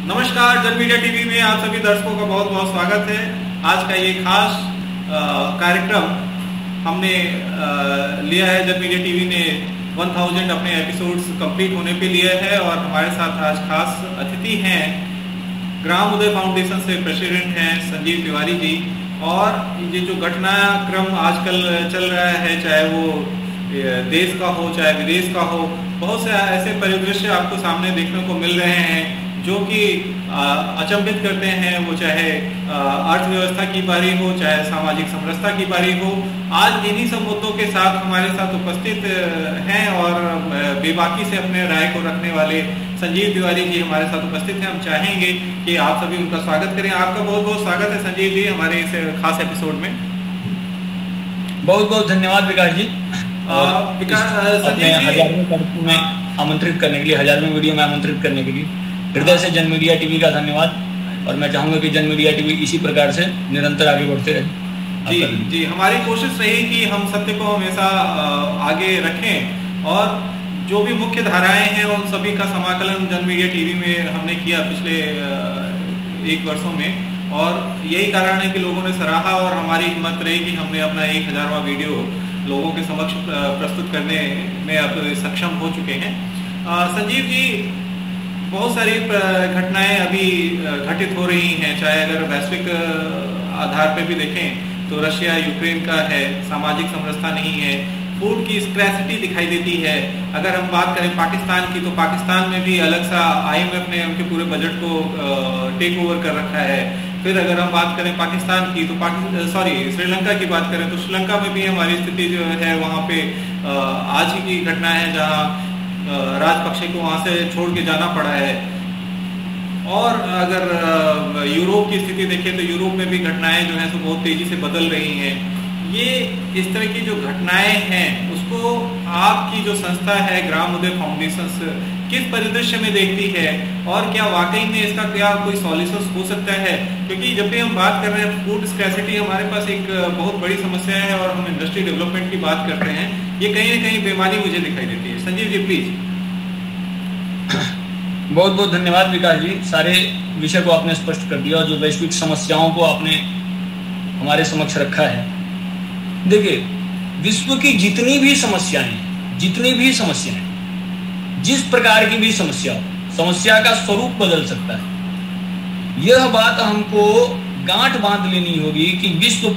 नमस्कार, जन media TV में आप सभी दर्शकों का बहुत बहुत स्वागत है। आज का ये खास कार्यक्रम हमने लिया है। जन मीडिया टीवी ने 1000 अपने एपिसोड्स कंप्लीट होने पे लिए है और हमारे साथ आज खास अतिथि हैं, ग्राम उदय फाउंडेशन से प्रेसिडेंट हैं संजीव तिवारी जी। और ये जो घटनाक्रम आजकल चल रहा है, चाहे वो देश का हो चाहे विदेश का हो, बहुत से ऐसे परिदृश्य आपको सामने देखने को मिल रहे हैं जो कि अचंभित करते हैं। वो चाहे अर्थव्यवस्था की बारी हो, चाहे सामाजिक समरसता की बारी हो। आज इन्हीं सब मुद्दों के साथ हमारे साथ उपस्थित हैं और बेबाकी से अपने राय को रखने वाले संजीव तिवारी जी हमारे साथ उपस्थित हैं। हम चाहेंगे कि आप सभी उनका स्वागत करें। आपका बहुत बहुत स्वागत है संजीव जी हमारे इस खास एपिसोड में। बहुत बहुत धन्यवाद विकास जी। संजीव जी 1000वें कार्यक्रम में आमंत्रित करने के लिए, 1000वें वीडियो में आमंत्रित करने के लिए हृदय से जन मीडिया टीवी का धन्यवाद। और मैं चाहूंगा कि जन मीडिया टीवी इसी प्रकार से निरंतर आगे बढ़ते रहे। जी, हमारी कोशिश रही कि हम सत्य को हमेशा आगे रखें और जो भी मुख्य धाराएं हैं उन सभी का समाकलन जन मीडिया टीवी में हमने किया पिछले 1 वर्षों में। और यही कारण है कि लोगों ने सराहा और हमारी हिम्मत रही कि हमने अपना 1000वां वीडियो लोगों के समक्ष प्रस्तुत करने में अब सक्षम हो चुके हैं। संजीव जी, बहुत सारी घटनाएं अभी घटित हो रही हैं, चाहे अगर वैश्विक आधार पर भी देखें तो रशिया यूक्रेन का है, सामाजिक समरसता नहीं है, फूड की स्क्रैसिटी दिखाई देती है। अगर हम बात करें पाकिस्तान की तो पाकिस्तान में भी अलग सा IMF ने उनके पूरे बजट को टेक ओवर कर रखा है। फिर अगर हम बात करें पाकिस्तान की तो श्रीलंका की बात करें तो श्रीलंका में भी हमारी स्थिति जो है वहाँ पे आज ही की घटना है जहाँ राजपक्षे को वहां से छोड़ के जाना पड़ा है। और अगर यूरोप की स्थिति देखें तो यूरोप में भी घटनाएं जो हैं तो बहुत तेजी से बदल रही हैं। ये इस तरह की जो घटनाएं हैं उसको आपकी जो संस्था है ग्राम उदय फाउंडेशन किस परिदृश्य में देखती है और क्या वाकई में इसका क्या कोई सॉल्यूशन हो सकता है? क्योंकि जब भी हम बात कर रहे हैं फूड स्कैर्सिटी हमारे पास एक बहुत बड़ी समस्या है और हम इंडस्ट्री डेवलपमेंट की बात करते हैं, ये कहीं ना कहीं बेमानी मुझे दिखाई देती है। संजीव जी प्लीज। बहुत बहुत धन्यवाद विकास जी। सारे विषय को आपने स्पष्ट कर दिया और जो वैश्विक समस्याओं को आपने हमारे समक्ष रखा है। देखिए, विश्व की जितनी भी समस्याएं, जिस प्रकार की भी समस्या का स्वरूप बदल सकता है। यह बात हमको गांठ बांध लेनी होगी कि विश्व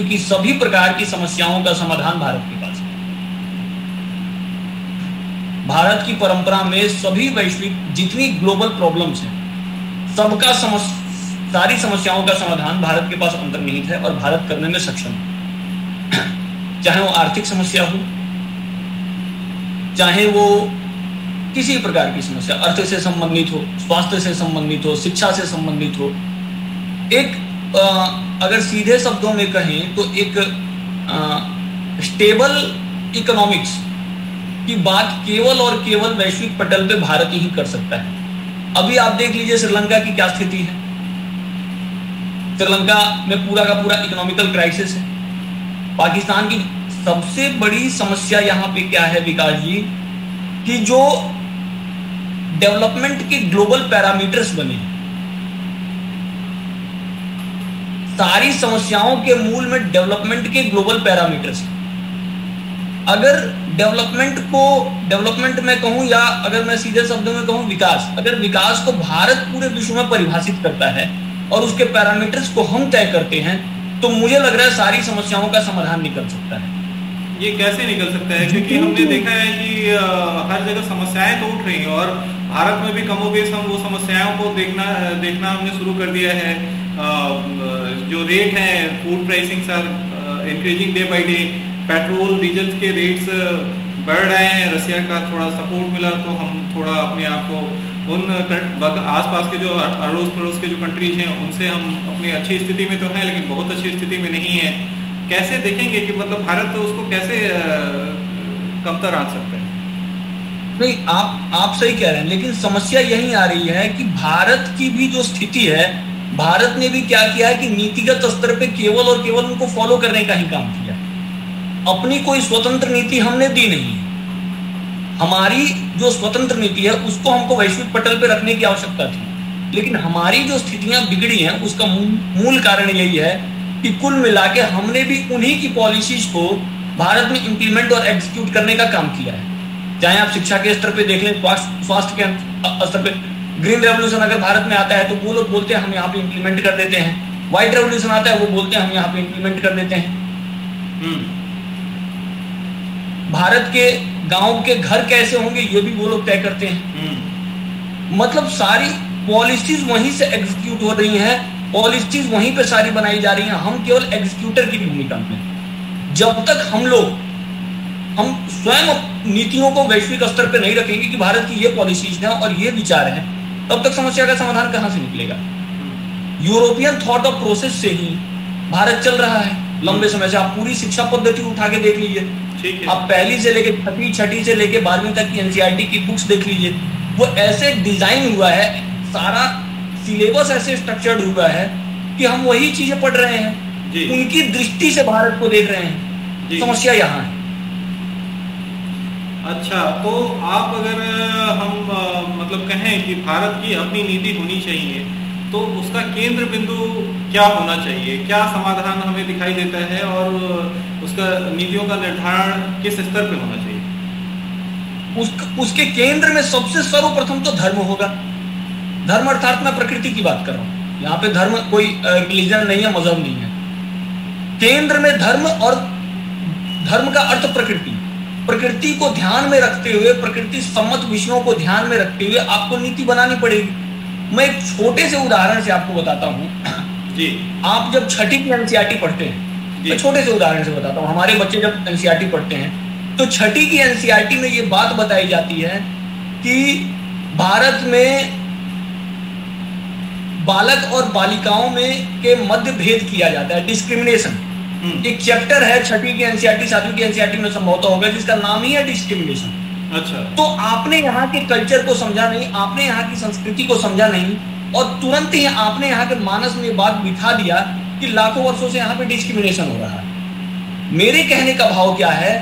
की सभी प्रकार की समस्याओं का समाधान भारत के पास है। भारत की परंपरा में सभी वैश्विक जितनी ग्लोबल प्रॉब्लम्स हैं, सारी समस्याओं का समाधान भारत के पास अंतर्निहित है और भारत करने में सक्षम है। चाहे वो आर्थिक समस्या हो, चाहे वो किसी प्रकार की समस्या अर्थ से संबंधित हो, स्वास्थ्य से संबंधित हो, शिक्षा से संबंधित हो। अगर सीधे शब्दों में कहें तो एक स्टेबल इकोनॉमिक्स की बात केवल और केवल वैश्विक पटल पे भारत ही कर सकता है। अभी आप देख लीजिए श्रीलंका की क्या स्थिति है। श्रीलंका में पूरा का पूरा इकोनॉमिकल क्राइसिस है। पाकिस्तान की सबसे बड़ी समस्या यहाँ पे क्या है विकास जी, कि जो डेवलपमेंट के ग्लोबल पैरामीटर्स बने, सारी समस्याओं के मूल में डेवलपमेंट के ग्लोबल पैरामीटर्स। अगर डेवलपमेंट में कहूं या अगर मैं सीधे शब्दों में कहूं विकास, अगर विकास को भारत पूरे विश्व में परिभाषित करता है और उसके पैरामीटर्स को हम तय करते हैं, तो मुझे लग रहा है सारी समस्याओं का समाधान निकल सकता है। ये कैसे निकल सकता है? क्योंकि हमने देखा है कि हर जगह समस्याएं तो उठ रही हैं और भारत में भी कमोबेश हम वो समस्याओं को देखना हमने शुरू कर दिया है। जो रेट है, food pricings are increasing day by day, petrol diesel के रेट्स बढ़ रहे हैं। रशिया का थोड़ा सपोर्ट मिला तो हम थोड़ा अपने आप को उन आसपास के जो अड़ोस पड़ोस के जो कंट्रीज हैं उनसे हम अपनी अच्छी स्थिति में तो हैं लेकिन बहुत अच्छी स्थिति में नहीं है। कैसे देखेंगे कि मतलब भारत तो उसको कैसे कमतर आ सकता है? नहीं, आप सही कह रहे हैं, लेकिन समस्या यही आ रही है कि भारत की भी जो स्थिति है, भारत ने भी क्या किया है कि नीतिगत स्तर पे केवल और केवल उनको फॉलो करने का ही काम किया। अपनी कोई स्वतंत्र नीति हमने दी नहीं। हमारी जो स्वतंत्र नीति है उसको हमको वैश्विक पटल पे रखने की आवश्यकता थी, लेकिन हमारी जो स्थितियां बिगड़ी हैं उसका मूल कारण यही है कि कुल मिला के हमने भी उन्हीं की पॉलिसीज को भारत में इंप्लीमेंट और एग्जीक्यूट करने का काम किया है। चाहे आप शिक्षा के स्तर पे देख लें, स्वास्थ्य के स्तर पे। ग्रीन रेवोल्यूशन अगर भारत में आता है तो वो लोग बोलते हैं हम यहाँ पे इंप्लीमेंट कर देते हैं, व्हाइट रेवोल्यूशन आता है वो बोलते हैं हम यहाँ पे इंप्लीमेंट कर देते हैं। भारत के गांव के घर कैसे होंगे ये भी वो लोग तय करते हैं। मतलब सारी पॉलिसीज वहीं से एग्जीक्यूट हो रही हैं, पॉलिसीज वहीं पे सारी बनाई जा रही हैं, हम केवल एग्जीक्यूटर की भूमिका में। जब तक हम स्वयं नीतियों को वैश्विक स्तर पे नहीं रखेंगे कि भारत की ये पॉलिसीज हैं और ये विचार हैं, तब तक समस्या का समाधान कहां से निकलेगा। यूरोपियन थॉट ऑफ प्रोसेस से ही भारत चल रहा है लंबे समय से। आप पूरी शिक्षा पद्धति उठा के देख लीजिए, आप पहली से लेके छठी से लेके 12वीं तक की एनसीईआरटी की बुक्स देख लीजिए, वो ऐसे डिजाइन हुआ है, सारा सिलेबस ऐसे स्ट्रक्चर्ड हुआ है कि हम वही चीजें पढ़ रहे हैं, उनकी दृष्टि से भारत को देख रहे हैं। समस्या यहाँ है। अच्छा, तो आप अगर हम मतलब कहें कि भारत की अपनी नीति होनी चाहिए तो उसका केंद्र बिंदु क्या होना चाहिए, क्या समाधान हमें दिखाई देता है और उसका नीतियों का निर्धारण किस स्तर पे होना चाहिए? उसके केंद्र में सबसे सर्वप्रथम तो धर्म होगा। धर्म अर्थात मैं प्रकृति की बात कर रहा हूं, यहाँ पे धर्म कोई रिलीजन नहीं है, मजहब नहीं है। केंद्र में धर्म, और धर्म का अर्थ प्रकृति। प्रकृति को ध्यान में रखते हुए, प्रकृति सम्मत विषयों को ध्यान में रखते हुए आपको नीति बनानी पड़ेगी। मैं एक छोटे से उदाहरण से आपको बताता हूं जी। आप जब छठी की एनसीईआरटी पढ़ते हैं, मैं छोटे से उदाहरण से बताता हूं, हमारे बच्चे जब एनसीईआरटी पढ़ते हैं तो छठी की एनसीईआरटी में ये बात बताई जाती है कि भारत में बालक और बालिकाओं में के मध्य भेद किया जाता है, डिस्क्रिमिनेशन। एक चैप्टर है छठी की एनसीईआरटी, 7वीं की एनसीईआरटी में संभवतः होगा, जिसका नाम ही है डिस्क्रिमिनेशन। अच्छा, तो आपने यहाँ के कल्चर को समझा नहीं, आपने यहाँ की संस्कृति को समझा नहीं, और तुरंत ही आपने यहाँ के मानस में बात बिठा दिया कि लाखों वर्षों से यहाँ पे डिस्क्रिमिनेशन हो रहा है। मेरे कहने का भाव क्या है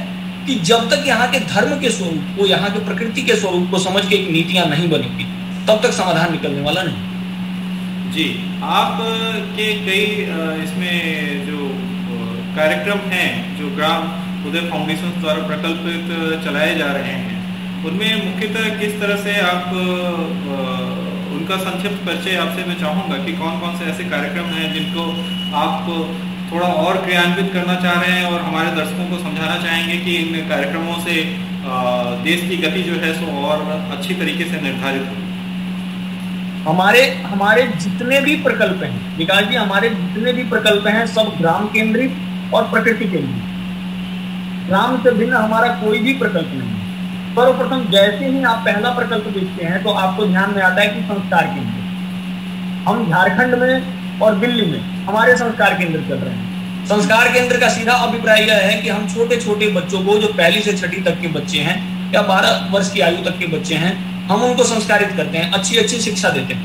कि जब तक यहाँ के धर्म के स्वरूप को, यहाँ के प्रकृति के स्वरूप को समझ के एक नीतियां नहीं बनेंगी, तब तक समाधान निकलने वाला नहीं। जी, आप के कई इसमें जो कार्यक्रम हैं जो ग्राम उदय फाउंडेशन द्वारा प्रकल्पित चलाए जा रहे हैं, उनमें मुख्यतः किस तरह से आप उनका संक्षिप्त परिचय आपसे मैं चाहूँगा कि कौन कौन से ऐसे कार्यक्रम हैं जिनको आप थोड़ा और क्रियान्वित करना चाह रहे हैं और हमारे दर्शकों को समझाना चाहेंगे कि इन कार्यक्रमों से देश की गति जो है सो और अच्छी तरीके से निर्धारित हो। हमारे जितने भी प्रकल्प हैं विकास जी, हमारे जितने भी प्रकल्प हैं सब ग्राम केंद्रित और प्रकृति केंद्रित। ग्राम से भिन्न हमारा कोई भी प्रकल्प नहीं है। सर्वप्रथम जैसे ही आप पहला प्रकल्प देखते हैं तो आपको ध्यान में आता है कि संस्कार केंद्र। हम झारखंड में और दिल्ली में हमारे संस्कार केंद्र चल रहे हैं। संस्कार केंद्र का सीधा अभिप्राय यह है कि हम छोटे छोटे बच्चों को, जो पहली से छठी तक के बच्चे हैं या 12 वर्ष की आयु तक के बच्चे हैं, हम उनको संस्कारित करते हैं, अच्छी अच्छी शिक्षा देते हैं।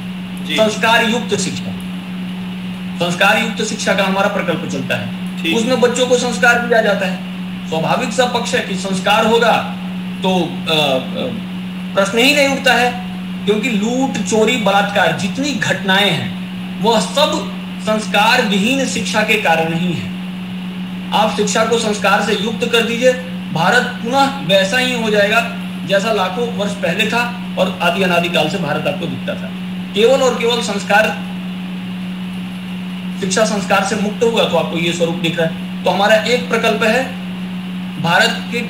संस्कार युक्त शिक्षा, संस्कार युक्त शिक्षा का हमारा प्रकल्प चलता है। उसमें बच्चों को संस्कार दिया जाता है। स्वाभाविक सा पक्ष है कि संस्कार होगा तो प्रश्न ही नहीं उठता है, क्योंकि लूट, चोरी, बलात्कार जितनी घटनाएं हैं वह सब संस्कार विहीन शिक्षा के कारण ही है। आप शिक्षा को संस्कार से युक्त कर दीजिए, भारत पुनः वैसा ही हो जाएगा जैसा लाखों वर्ष पहले था और आदि अनादि काल से भारत आपको दिखता था। केवल और केवल संस्कार, शिक्षा संस्कार से मुक्त हुआ तो आपको ये स्वरूप दिख रहा है। तो हमारा एक प्रकल्प है भारत के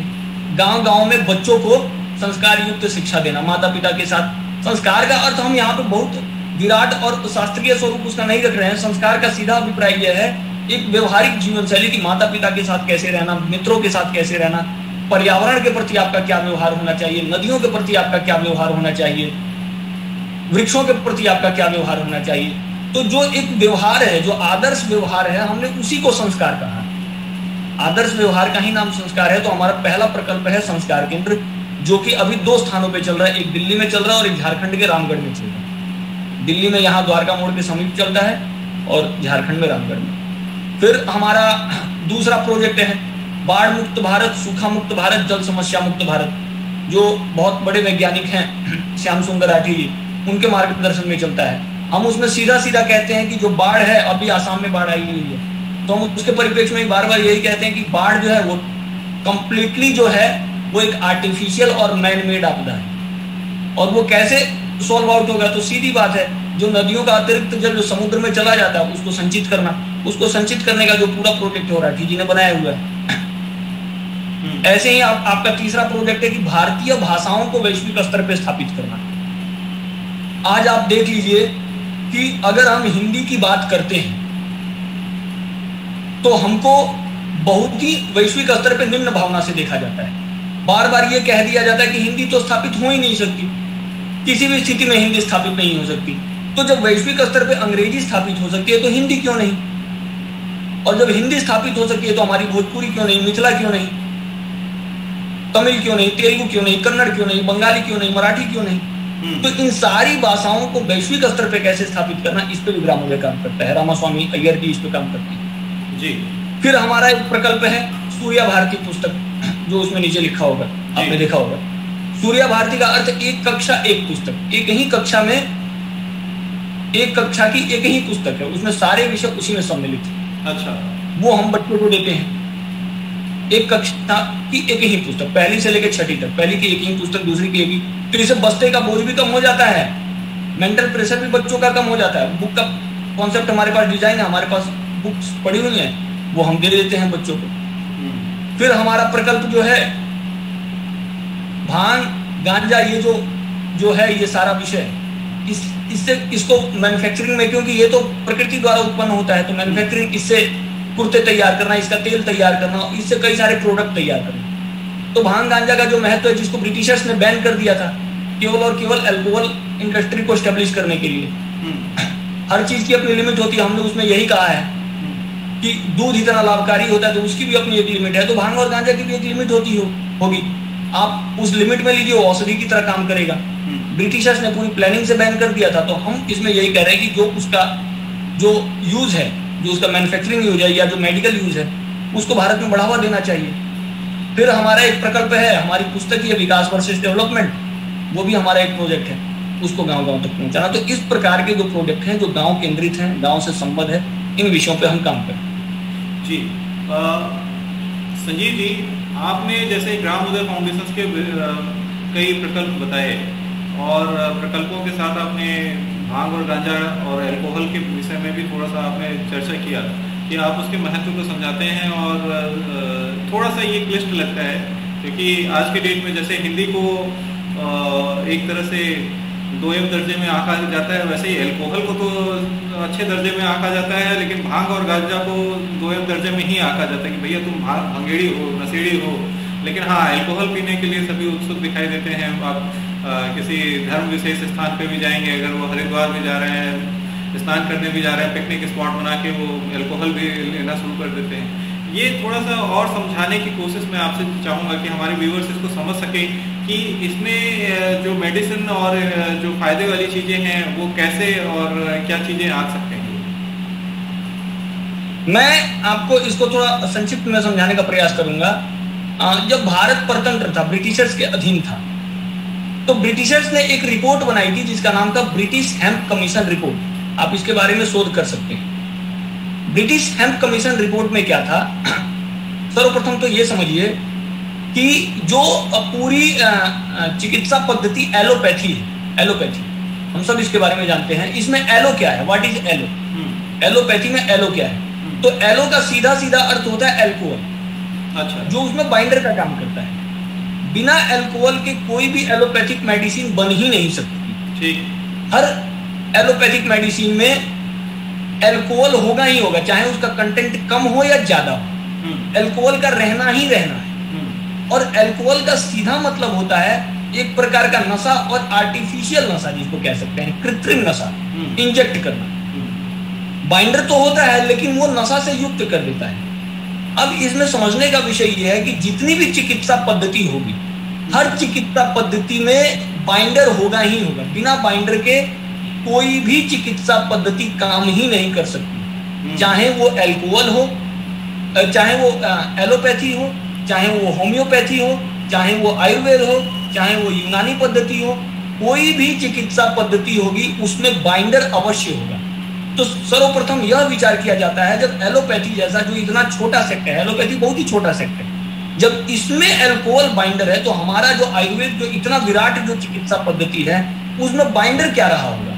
गांव गांव में बच्चों को संस्कार युक्त शिक्षा देना, माता पिता के साथ। संस्कार का अर्थ हम यहाँ पे बहुत विराट और शास्त्रीय स्वरूप उसका नहीं रख रहे हैं। संस्कार का सीधा अभिप्राय यह है एक व्यवहारिक जीवन शैली की, माता पिता के साथ कैसे रहना, मित्रों के साथ कैसे रहना, पर्यावरण के प्रति आपका क्या व्यवहार होना चाहिए, नदियों के प्रति आपका क्या व्यवहार होना चाहिए, वृक्षों के प्रति आपका क्या व्यवहार होना चाहिए। तो जो एक व्यवहार है, जो आदर्श व्यवहार है, हमने उसी को संस्कार कहा। आदर्श व्यवहार का ही नाम संस्कार है। तो हमारा पहला प्रकल्प है संस्कार केंद्र, जो कि अभी 2 स्थानों पे चल रहा है, एक दिल्ली में चल रहा है और एक झारखंड के रामगढ़ में चल रहा है। दिल्ली में यहाँ द्वारका मोड़ के समीप चलता है और झारखंड में रामगढ़ में। फिर हमारा दूसरा प्रोजेक्ट है बाढ़ मुक्त भारत, सूखा मुक्त भारत, जल समस्या मुक्त भारत। जो बहुत बड़े वैज्ञानिक हैं, श्याम सुंदर राठी जी, उनके मार्गदर्शन में चलता है। हम उसमें सीधा सीधा कहते हैं कि जो बाढ़ है, अभी आसाम में बाढ़ आई हुई है, तो हम उसके परिप्रेक्ष्य में बार बार यही कहते हैं कि बाढ़ जो है वो कंप्लीटली जो है वो एक आर्टिफिशियल और मैन मेड आपदा है। और वो कैसे सॉल्व आउट होगा? तो सीधी बात है, जो नदियों का अतिरिक्त जल जो समुद्र में चला जाता है उसको संचित करना, उसको संचित करने का जो पूरा प्रोजेक्ट हो राठी जी ने बनाया हुआ है। ऐसे ही आपका तीसरा प्रोजेक्ट है कि भारतीय भाषाओं को वैश्विक स्तर पर स्थापित करना। आज आप देख लीजिए कि अगर हम हिंदी की बात करते हैं तो हमको बहुत ही वैश्विक स्तर पर निम्न भावना से देखा जाता है। बार बार ये कह दिया जाता है कि हिंदी तो स्थापित हो ही नहीं सकती, किसी भी स्थिति में हिंदी स्थापित नहीं हो सकती। तो जब वैश्विक स्तर पर अंग्रेजी स्थापित हो सकती है तो हिंदी क्यों नहीं? और जब हिंदी स्थापित हो सकती है तो हमारी भोजपुरी क्यों नहीं, मिथिला क्यों नहीं, तमिल क्यों नहीं, तेलुगु क्यों नहीं, कन्नड़ क्यों नहीं, बंगाली क्यों नहीं, मराठी क्यों नहीं? तो इन सारी भाषाओं को वैश्विक स्तर पे कैसे स्थापित करना, इस पे भी ग्रामोदय काम करता है। रामास्वामी अय्यर जी इस पे काम करते हैं जी। फिर हमारा एक प्रकल्प है सूर्या भारती पुस्तक, जो उसमें नीचे लिखा होगा, आपने देखा होगा। सूर्या भारती का अर्थ एक कक्षा एक पुस्तक, एक ही कक्षा में एक कक्षा की एक ही पुस्तक है, उसमें सारे विषय उसी में सम्मिलित है। अच्छा, वो हम बच्चों को देते हैं। एक कक्षा की एक ही पुस्तक, पहली से लेकर छठी तक, पहली की एक ही पुस्तक, दूसरी की एक ही। तो इससे बस्ते का बोझ भी कम हो जाता है, मेंटल प्रेशर भी बच्चों का कम हो जाता है। बुक का कॉन्सेप्ट हमारे पास डिजाइन है, हमारे पास बुक्स पड़ी हुई हैं, वो हम दे देते हैं बच्चों को। फिर हमारा प्रकल्प जो है भांग गांजा, ये जो है ये सारा विषय, इसको मैन्युफैक्चरिंग में, क्योंकि ये तो प्रकृति द्वारा उत्पन्न होता है, तो मैन्युफैक्चरिंग, इससे कुर्ते तैयार करना, इसका तेल तैयार करना, इससे कई सारे प्रोडक्ट तैयार करना। तो भांग गांजा का जो महत्व है, जिसको ब्रिटिशर्स ने बैन कर दिया था केवल और केवल अल्कोहल इंडस्ट्री को एस्टेब्लिश करने के लिए। हर चीज की अपनी लिमिट होती है, हमने उसमें यही कहा है कि दूध इतना लाभकारी होता है तो उसकी भी अपनी एक लिमिट है, तो भांग और गांजा की भी एक लिमिट होगी। आप उस लिमिट में लीजिए, औषधि की तरह काम करेगा। ब्रिटिशर्स ने पूरी प्लानिंग से बैन कर दिया था, तो हम इसमें यही कह रहे हैं कि जो उसका जो यूज है, जो उसका मैन्युफैक्चरिंग यूज है या जो मेडिकल यूज है, उसको भारत में बढ़ावा देना चाहिए। फिर हमारा एक प्रकल्प है, हमारी पुस्तक है विकास वर्सेस डेवलपमेंट, वो भी हमारा एक प्रोजेक्ट है, उसको गांव-गांव तक पहुंचाना। तो इस प्रकार के जो प्रोजेक्ट हैं जो गांव केंद्रित हैं, गांव से संबद्ध है, इन विषयों पे हम काम करें जी। संजीव जी, आपने जैसे ग्रामोदय फाउंडेशन के कई प्रकल्प बताए और प्रकल्पों के साथ आपने भांग और गांजा और अल्कोहल के विषय में भी थोड़ा सा आपने चर्चा किया कि आप उसके महत्व को समझाते हैं, और थोड़ा सा ये क्लिष्ट लगता है क्योंकि आज के डेट में जैसे हिंदी को एक तरह से दोयम दर्जे में आंका जाता है, वैसे ही अल्कोहल को तो अच्छे दर्जे में आंका जाता है, लेकिन भांग और गांजा को दोयम दर्जे में ही आंका जाता है कि भैया तुम भंगेड़ी हो, नशेड़ी हो। लेकिन हाँ, अल्कोहल पीने के लिए सभी उत्सुक दिखाई देते हैं। आप किसी धर्म विशेष स्थान पे भी जाएंगे, अगर वो हरिद्वार भी जा रहे हैं, स्नान करने भी जा रहे हैं, पिकनिक स्पॉट बना के वो अल्कोहल भी लेना शुरू कर देते हैं। ये थोड़ा सा और समझाने की कोशिश मैं आपसे चाहूँगा कि हमारे व्यूअर्स इसको समझ सके कि इसमें जो मेडिसिन और जो फायदे वाली चीज़ें हैं वो कैसे और क्या चीज़ें आ सकते हैं। मैं आपको इसको थोड़ा संक्षिप्त में समझाने का प्रयास करूंगा। जब भारत परतंत्र था, ब्रिटिशर्स के अधीन था, तो ब्रिटिशर्स ने एक रिपोर्ट बनाई थी जिसका नाम था ब्रिटिश हेम्प कमीशन रिपोर्ट। आप इसके बारे में शोध कर सकते हैं। ब्रिटिश हेम्प कमीशन रिपोर्ट में क्या था, सर्वप्रथम तो ये समझिए कि जो पूरी चिकित्सा पद्धति एलोपैथी है, एलोपैथी हम सब इसके बारे में जानते हैं। इसमें एलो क्या है, व्हाट इज एलो, एलोपैथी में एलो क्या है? तो एलो का सीधा सीधा अर्थ होता है अल्कोहल। अच्छा, जो उसमें बाइंडर का काम करता है। बिना अल्कोहल के कोई भी एलोपैथिक मेडिसिन बन ही नहीं सकती। ठीक, हर एलोपैथिक मेडिसिन में अल्कोहल होगा ही होगा, चाहे उसका कंटेंट कम हो या ज्यादा हो, अल्कोहल का रहना ही रहना है। और अल्कोहल का सीधा मतलब होता है एक प्रकार का नशा और आर्टिफिशियल नशा, जिसको कह सकते हैं कृत्रिम नशा, इंजेक्ट करना। बाइंडर तो होता है लेकिन वो नशा से युक्त कर देता है। अब इसमें समझने का विषय यह है कि जितनी भी चिकित्सा पद्धति होगी, हर चिकित्सा पद्धति में बाइंडर होगा ही होगा। बिना बाइंडर के कोई भी चिकित्सा पद्धति काम ही नहीं कर सकती, चाहे वो अल्कोहल हो, चाहे वो एलोपैथी हो, चाहे वो होम्योपैथी हो, चाहे वो आयुर्वेद हो, चाहे वो यूनानी पद्धति हो, कोई भी चिकित्सा पद्धति होगी उसमें बाइंडर अवश्य होगा। तो सर्वप्रथम यह विचार किया जाता है, जब एलोपैथी जैसा जो इतना छोटा सेक्ट है, एलोपैथी बहुत ही छोटा सेक्ट है, जब इसमें अल्कोहल बाइंडर है तो हमारा जो आयुर्वेद जो इतना विराट जो चिकित्सा पद्धति है उसमें बाइंडर क्या रहा होगा।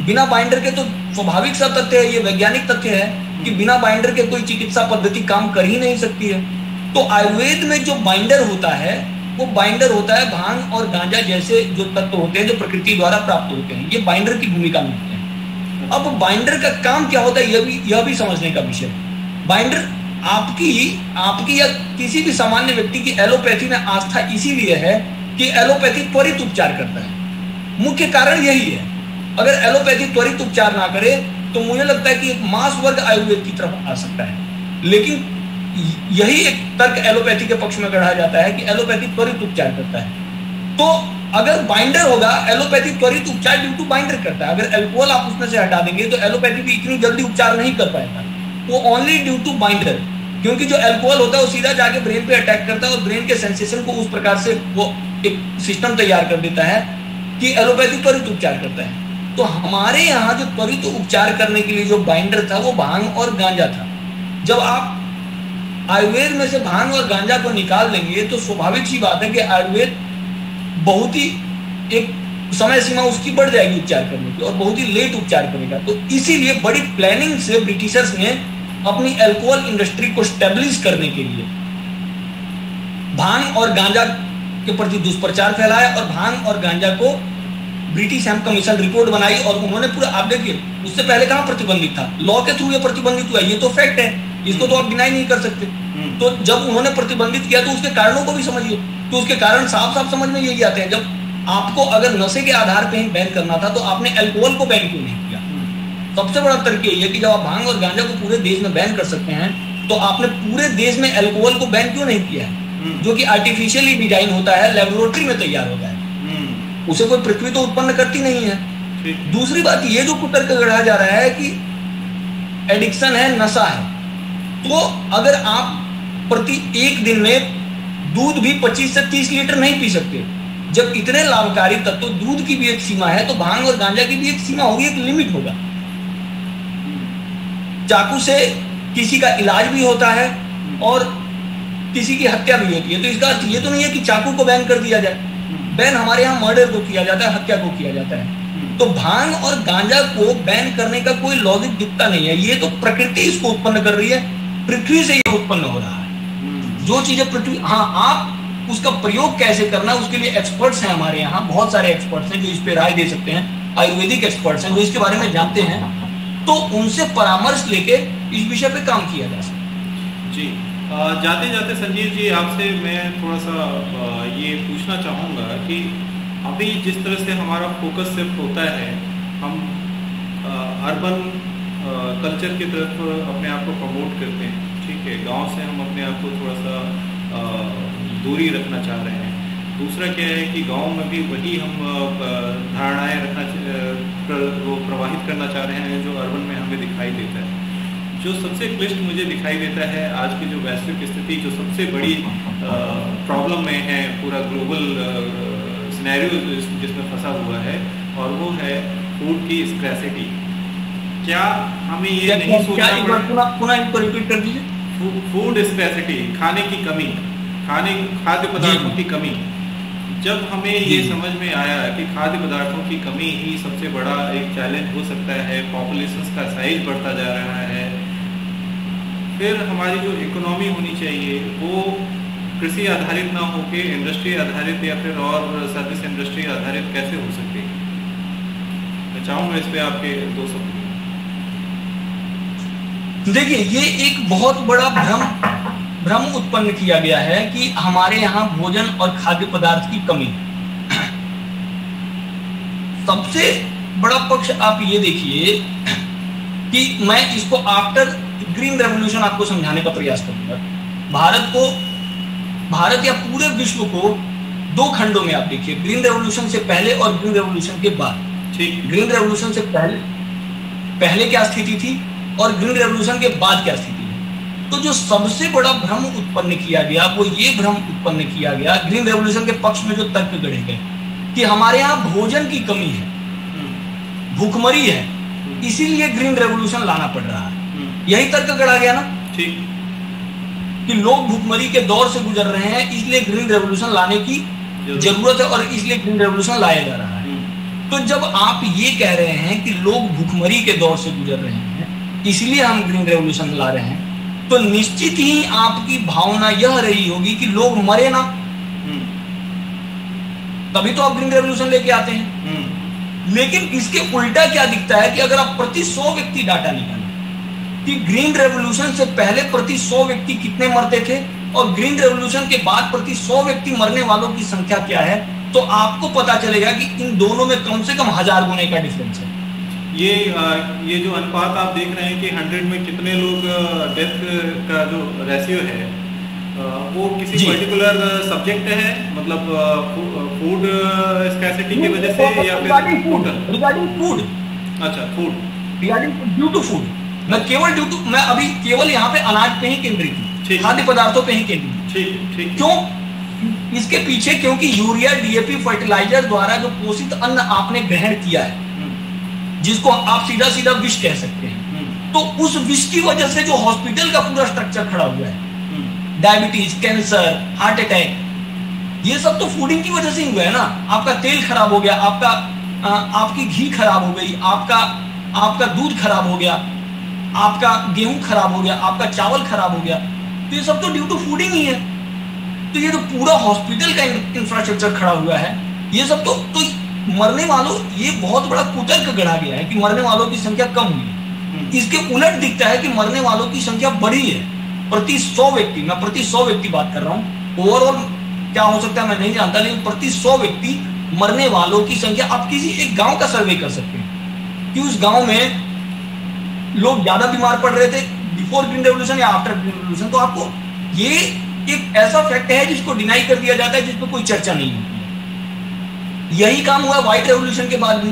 बिना बाइंडर के तो स्वाभाविक सा तथ्य है, ये वैज्ञानिक तथ्य है कि बिना बाइंडर के कोई चिकित्सा पद्धति काम कर ही नहीं सकती है। तो आयुर्वेद में जो बाइंडर होता है वो बाइंडर होता है भांग और गांजा जैसे जो तत्व होते हैं जो प्रकृति द्वारा प्राप्त होते हैं, ये बाइंडर की भूमिका में होते हैं। अब बाइंडर का काम क्या होता है यह भी समझने का विषय है। बाइंडर आपकी या किसी भी सामान्य व्यक्ति की एलोपैथी में आस्था इसीलिए है कि एलोपैथी त्वरित उपचार करता है, मुख्य कारण यही है। अगर एलोपैथी त्वरित उपचार ना करे तो मुझे लगता है कि एक मास वर्ग आयुर्वेद की तरफ आ सकता है। लेकिन यही एक तर्क एलोपैथी के पक्ष में गढ़ा जाता है कि एलोपैथी त्वरित उपचार करता है। तो अगर बाइंडर होगा, एलोपैथी त्वरित उपचार ड्यू टू बाइंडर करता है। अगर अल्कोहल आप उसमें से हटा देंगे तो एलोपैथी भी इतनी जल्दी उपचार नहीं कर पाएगा, वो ओनली ड्यू टू बाइंडर, क्योंकि जो अल्कोहल होता है वो सीधा जाके ब्रेन पे अटैक करता है और ब्रेन के सेंसेशन को उस प्रकार से वो एक सिस्टम तैयार कर देता है कि एलोपैथी त्वरित उपचार करता है। तो हमारे यहाँ जो त्वरित उपचार करने के लिए जो बाइंडर था वो भांग और गांजा था। जब आप आयुर्वेद में से भांग और गांजा को निकाल देंगे तो स्वाभाविक सी बात है कि आयुर्वेद बहुत ही एक समय सीमा उसकी बढ़ जाएगी उपचार करने की और बहुत ही लेट उपचार करेगा। तो इसीलिए बड़ी प्लानिंग से ब्रिटिशर्स ने अपनी अल्कोहल इंडस्ट्री को स्टेब्लिश करने के लिए भांग और गांजा के प्रति दुष्प्रचार फैलाया और भांग और गांजा को ब्रिटिश हेम्प कमीशन रिपोर्ट बनाई और उन्होंने पूरा, आप देखिए उससे पहले कहां प्रतिबंधित था, लॉ के थ्रू ये प्रतिबंधित हुआ, ये तो फैक्ट है, इसको तो आप डिनाई नहीं कर सकते। तो जब उन्होंने प्रतिबंधित किया तो उसके कारणों को भी समझिए, तो उसके कारण साफ साफ समझ में यही आते हैं। जब आपको अगर नशे के आधार पर ही बैन करना था तो आपने अल्कोहल को बैन क्यों नहीं किया? सबसे बड़ा तर्क ये है कि जब आप भांग और गांजा को पूरे देश में बैन कर सकते हैं तो आपने पूरे देश में अल्कोहल को बैन क्यों नहीं किया है, जो कि आर्टिफिशियली डिजाइन होता है, लेबोरेटरी में तैयार होता है, उसे कोई पृथ्वी तो उत्पन्न करती नहीं है। दूसरी बात ये जो कुतर्क गढ़ा जा रहा है कि एडिक्शन है, नशा है, तो अगर आप प्रति एक दिन में दूध भी 25 से 30 लीटर नहीं पी सकते, जब इतने लाभकारी तत्व, दूध की भी एक सीमा है तो भांग और गांजा की भी एक सीमा होगी, एक लिमिट होगा। चाकू से किसी का इलाज भी होता है और किसी की हत्या भी होती है, तो इसका अर्थ ये तो नहीं है कि चाकू को बैन कर दिया जाए। बैन हमारे यहाँ मर्डर को किया जाता है, हत्या को किया जाता है। तो भांग और गांजा को बैन करने का कोई लॉजिक दिखता नहीं है। ये तो प्रकृति इसको उत्पन्न कर रही है, पृथ्वी से ये उत्पन्न हो रहा है जो चीजें पृथ्वी। हाँ, आप उसका प्रयोग कैसे करना है उसके लिए एक्सपर्ट्स हैं हमारे यहाँ, बहुत सारे एक्सपर्ट्स हैं जो इस पे राय दे सकते हैं, आयुर्वेदिक एक्सपर्ट्स हैं जो इसके बारे में जानते हैं, तो उनसे परामर्श लेके इस विषय पे काम किया जा सकता। जी, जाते जाते संजीव जी आपसे मैं थोड़ा सा ये पूछना चाहूँगा कि अभी जिस तरह से हमारा फोकस शिफ्ट होता है, हम अर्बन कल्चर की तरफ अपने आप को प्रमोट करते हैं, ठीक है, गांव से हम अपने आप को थोड़ा सा दूरी रखना चाह रहे हैं। दूसरा क्या है कि गांव में भी वही हम धारणाएं रखना वो प्रवाहित करना चाह रहे हैं जो अर्बन में हमें दिखाई देता है। जो सबसे क्लिष्ट मुझे दिखाई देता है आज की जो वैश्विक स्थिति, जो सबसे बड़ी प्रॉब्लम में है, पूरा ग्लोबल सिनेरियो जिसमें फंसा हुआ है, और वो है फूड की स्कैर्सिटी। क्या हमें ये नहीं सोचना, पुनः रिपीट कर दीजिए। फूड स्कैर्सिटी, खाने की कमी, खाद्य पदार्थों की कमी। जब हमें ये समझ में आया कि खाद्य पदार्थों की कमी ही सबसे बड़ा एक चैलेंज हो सकता है, पॉपुलेशन का साइज बढ़ता जा रहा है, फिर हमारी जो इकोनॉमी होनी चाहिए वो कृषि आधारित ना होके इंडस्ट्री आधारित या फिर और सर्विस इंडस्ट्री आधारित कैसे हो सकती है? मैं चाहूँगा इस पे आपके दो शब्द। देखिए, ये एक बहुत बड़ा भ्रम उत्पन्न किया गया है कि हमारे यहाँ भोजन और खाद्य पदार्थ की कमी। सबसे बड़ा पक्ष आप ये देखिए कि मैं इसको आफ्टर ग्रीन रेवोल्यूशन आपको समझाने का प्रयास करूंगा। भारत या पूरे विश्व को दो खंडों में आप देखिए, ग्रीन रेवोल्यूशन से पहले और ग्रीन रेवोल्यूशन के बाद। ठीक, ग्रीन रेवोल्यूशन से पहले क्या स्थिति थी और ग्रीन रेवोल्यूशन के बाद क्या स्थिति है। तो जो सबसे बड़ा भ्रम उत्पन्न किया गया वो ये भ्रम उत्पन्न किया गया ग्रीन रेवोल्यूशन के पक्ष में, जो तर्क गढ़े गए कि हमारे यहाँ भोजन की कमी है, भूखमरी है, इसीलिए ग्रीन रेवोल्यूशन लाना पड़ रहा है। यही तर्क गढ़ा गया ना, ठीक, कि लोग भूखमरी के दौर से गुजर रहे हैं, इसलिए ग्रीन रेवोल्यूशन लाने की जरूरत है और इसलिए ग्रीन रेवोल्यूशन लाया जा रहा है। तो जब आप ये कह रहे हैं कि लोग भूखमरी के दौर से गुजर रहे हैं इसलिए हम ग्रीन रेवोल्यूशन ला रहे हैं, तो निश्चित ही आपकी भावना यह रही होगी कि लोग मरे ना, तभी तो आप ग्रीन रेवोल्यूशन लेके आते हैं। लेकिन इसके उल्टा क्या दिखता है कि अगर आप प्रति 100 व्यक्ति डाटा निकालें कि ग्रीन रेवोल्यूशन से पहले प्रति 100 व्यक्ति कितने मरते थे और ग्रीन रेवोल्यूशन के बाद प्रति 100 व्यक्ति मरने वालों की संख्या क्या है, तो आपको पता चलेगा कि इन दोनों में कम से कम 1000 गुने का डिफरेंस है। ये जो अनुपात आप देख रहे हैं कि 100 में कितने लोग डेथ का जो रेशियो है वो किसी पर्टिकुलर सब्जेक्ट है, मतलब फूड स्कैर्सिटी की वजह से या फिर रिगार्डिंग फूड? अच्छा, food regarding due to food, मैं अभी केवल यहाँ पे अनाज पे ही केंद्रित हूँ, खाद्य पदार्थों पे ही केंद्रित। ठीक, क्यों? इसके पीछे क्योंकि यूरिया, डीएपी, फर्टिलाइजर द्वारा जो पोषित अन्न आपने ग्रहण किया है, जिसको आप सीधा सीधा विष कह सकते हैं, तो उस विष की वजह से जो हॉस्पिटल का पूरा स्ट्रक्चर खड़ा हुआ है, डायबिटीज, कैंसर, हार्ट अटैक, ये सब तो फूडिंग की वजह से ही हुआ है ना। आपका तेल खराब हो गया, आपकी घी खराब हो गई, आपका दूध खराब हो गया, आपका गेहूं खराब हो गया, आपका चावल खराब हो गया, तो ये सब तो ड्यू टू फूडिंग ही है। तो ये जो पूरा हॉस्पिटल का इंफ्रास्ट्रक्चर खड़ा हुआ है, ये सब तो मरने वालों, ये बहुत बड़ा कुतर्क गढ़ा गया है कि मरने वालों की संख्या कम हुई है। इसके उलट दिखता है कि मरने वालों की संख्या बढ़ी है प्रति 100 व्यक्ति। मैं प्रति 100 व्यक्ति बात कर रहा हूँ, ओवरऑल क्या हो सकता है मैं नहीं जानता, लेकिन प्रति 100 व्यक्ति मरने वालों की संख्या, आप किसी एक गांव का सर्वे कर सकते हैं कि उस गांव में लोग ज्यादा बीमार पड़ रहे थे बिफोर ग्रीन रेवोल्यूशन या आफ्टर ग्रीन रेवोल्यूशन। तो आपको ये एक ऐसा फैक्ट है जिसको डिनाई कर दिया जाता है, जिसपे कोई चर्चा नहीं होती है। यही काम हुआ व्हाइट रेवोल्यूशन के बाद भी,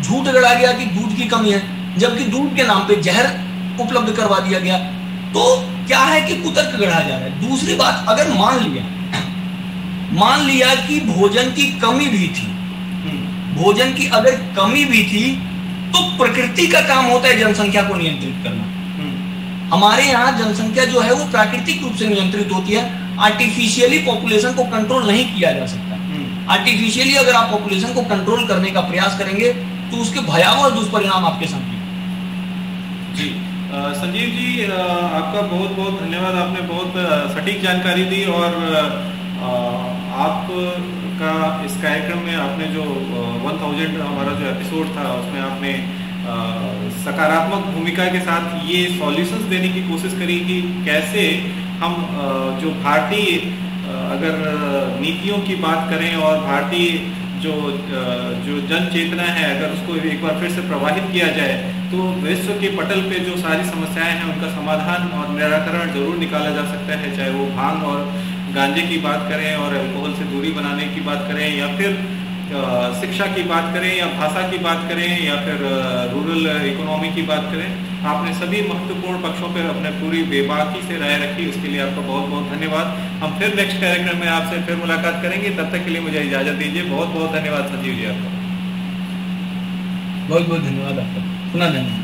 झूठ गढ़ा गया कि दूध की कमी है, जबकि दूध के नाम पे जहर उपलब्ध करवा दिया गया। तो क्या है कि कुतर्क गढ़ा जा रहा है। दूसरी बात, अगर मान लिया कि भोजन की कमी भी थी, भोजन की अगर कमी भी थी, तो प्रकृति का काम होता है जनसंख्या को नियंत्रित करना। हमारे यहाँ जनसंख्या जो है वो प्राकृतिक रूप से नियंत्रित होती है, आर्टिफिशियली पॉपुलेशन को कंट्रोल नहीं किया जा सकता। आर्टिफिशियली अगर आप पॉपुलेशन को कंट्रोल करने का प्रयास करेंगे तो उसके भयावह दुष्परिणाम आपके सामने। जी संजीव जी, आपका बहुत बहुत धन्यवाद। आपने बहुत सटीक जानकारी दी और आपका इस कार्यक्रम में आपने जो 1000 हमारा जो एपिसोड था उसमें आपने सकारात्मक भूमिका के साथ ये सॉल्यूशंस देने की कोशिश करी कि कैसे हम जो भारतीय अगर नीतियों की बात करें और भारतीय जो जन चेतना है अगर उसको एक बार फिर से प्रवाहित किया जाए तो विश्व के पटल पे जो सारी समस्याएं हैं उनका समाधान और निराकरण जरूर निकाला जा सकता है। चाहे वो भांग और गांजे की बात करें और अल्कोहल से दूरी बनाने की बात करें या फिर शिक्षा की बात करें या भाषा की बात करें या फिर रूरल इकोनॉमी की बात करें, आपने सभी महत्वपूर्ण पक्षों पर अपने पूरी बेबाकी से राय रखी, उसके लिए आपका बहुत बहुत धन्यवाद। हम फिर नेक्स्ट कार्यक्रम में आपसे फिर मुलाकात करेंगे, तब तक के लिए मुझे इजाजत दीजिए। बहुत बहुत धन्यवाद संजीव जी आपका। बहुत बहुत धन्यवाद आपका, पुनः धन्यवाद।